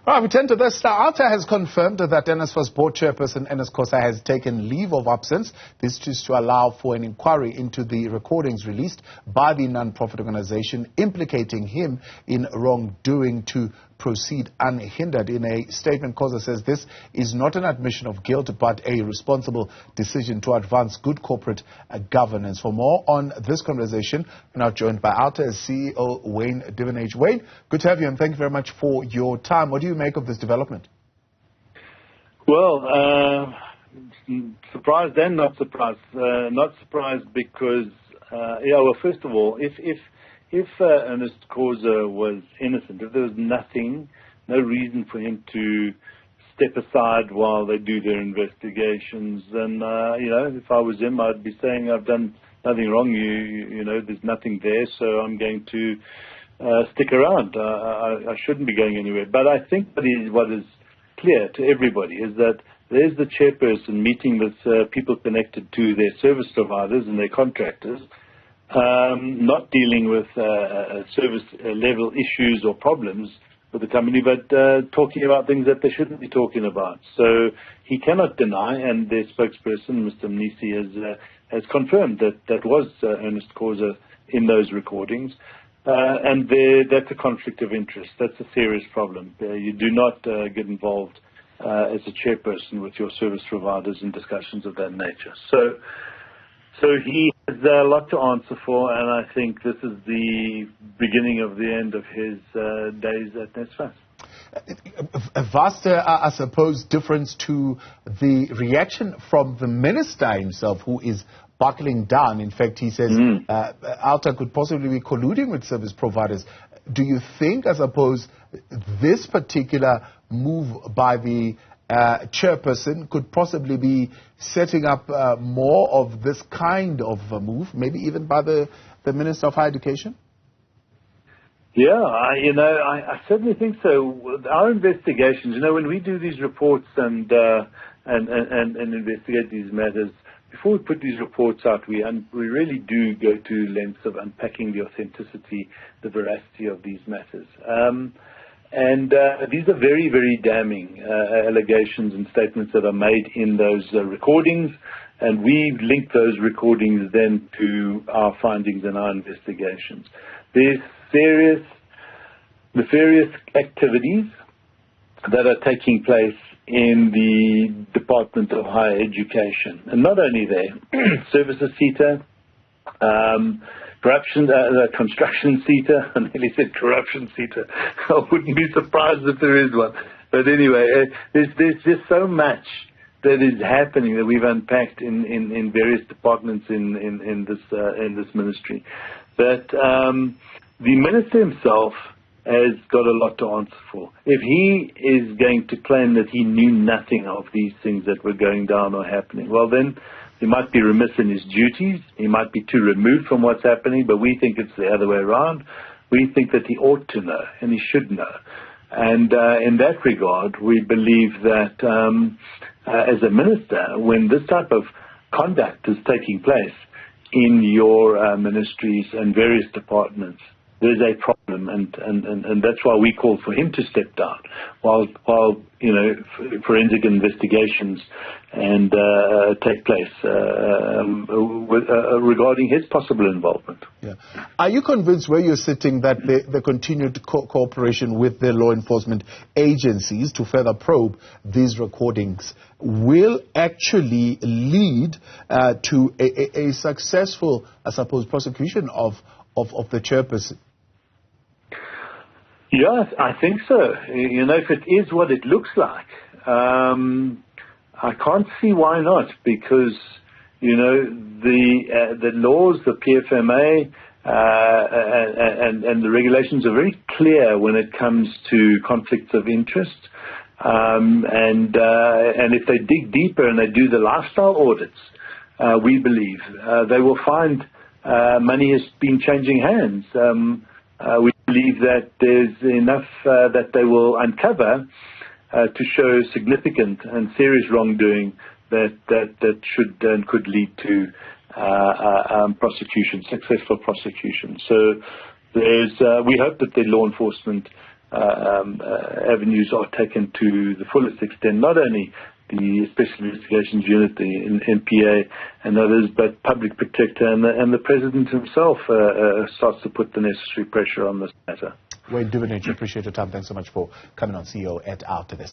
Right, we turn to this. Outa has confirmed that NSFAS board chairperson Ernest Khosa has taken leave of absence. This is to allow for an inquiry into the recordings released by the non-profit organization implicating him in wrongdoing to proceed unhindered. In a statement, Khoza says this is not an admission of guilt, but a responsible decision to advance good corporate governance. For more on this conversation, we're now joined by Outa CEO Wayne Duvenage. Wayne, good to have you, and thank you very much for your time. What do you make of this development? Well, surprised and not surprised. Not surprised because, well, first of all, if Ernest Khosa was innocent, if there was no reason for him to step aside while they do their investigations, then, if I was him, I'd be saying, I've done nothing wrong, there's nothing there, so I'm going to stick around. I shouldn't be going anywhere. But I think what is clear to everybody is that there's the chairperson meeting with people connected to their service providers and their contractors, not dealing with service level issues or problems with the company, but talking about things that they shouldn't be talking about. So he cannot deny, and their spokesperson, Mr. Mnisi, has confirmed that was Ernest Khosa in those recordings. And that's a conflict of interest. That's a serious problem. You do not get involved as a chairperson with your service providers in discussions of that nature. So he has a lot to answer for, and I think this is the beginning of the end of his days at NSFAS. A vast, I suppose, difference to the reaction from the minister himself, who is buckling down. In fact, he says Outa could possibly be colluding with service providers. Do you think, I suppose, this particular move by the chairperson could possibly be setting up more of this kind of a move, maybe even by the Minister of Higher Education? Yeah, I certainly think so. Our investigations, when we do these reports and investigate these matters, before we put these reports out, we really do go to lengths of unpacking the authenticity, the veracity of these matters. And these are very, very damning allegations and statements that are made in those recordings, and we link those recordings then to our findings and our investigations. There's serious, nefarious activities that are taking place in the Department of Higher Education. And not only there, services CETA, corruption, construction CETA. I nearly said corruption CETA. I wouldn't be surprised if there is one. But anyway, there's just so much that is happening that we've unpacked in various departments in this ministry. That the minister himself has got a lot to answer for. If he is going to claim that he knew nothing of these things that were going down or happening, well then, he might be remiss in his duties. He might be too removed from what's happening, but we think it's the other way around. We think that he ought to know, and he should know. And in that regard, we believe that as a minister, when this type of conduct is taking place in your ministries and various departments, there's a problem, and that's why we call for him to step down while forensic investigations and take place regarding his possible involvement. Yeah. Are you convinced where you're sitting that the continued cooperation with the law enforcement agencies to further probe these recordings will actually lead to a successful, I suppose, prosecution of the chairperson? Yes, I think so. If it is what it looks like, I can't see why not, because, the laws, the PFMA, and the regulations are very clear when it comes to conflicts of interest. And if they dig deeper and they do the lifestyle audits, we believe they will find money has been changing hands. We believe that there's enough that they will uncover to show significant and serious wrongdoing that should and could lead to prosecution, successful prosecution. So we hope that the law enforcement avenues are taken to the fullest extent, not only the Special Investigations Unit, the NPA and others, but Public Protector and the President himself starts to put the necessary pressure on this matter. Wayne Duvenage, appreciate your time. Thanks so much for coming on, CEO at Outa.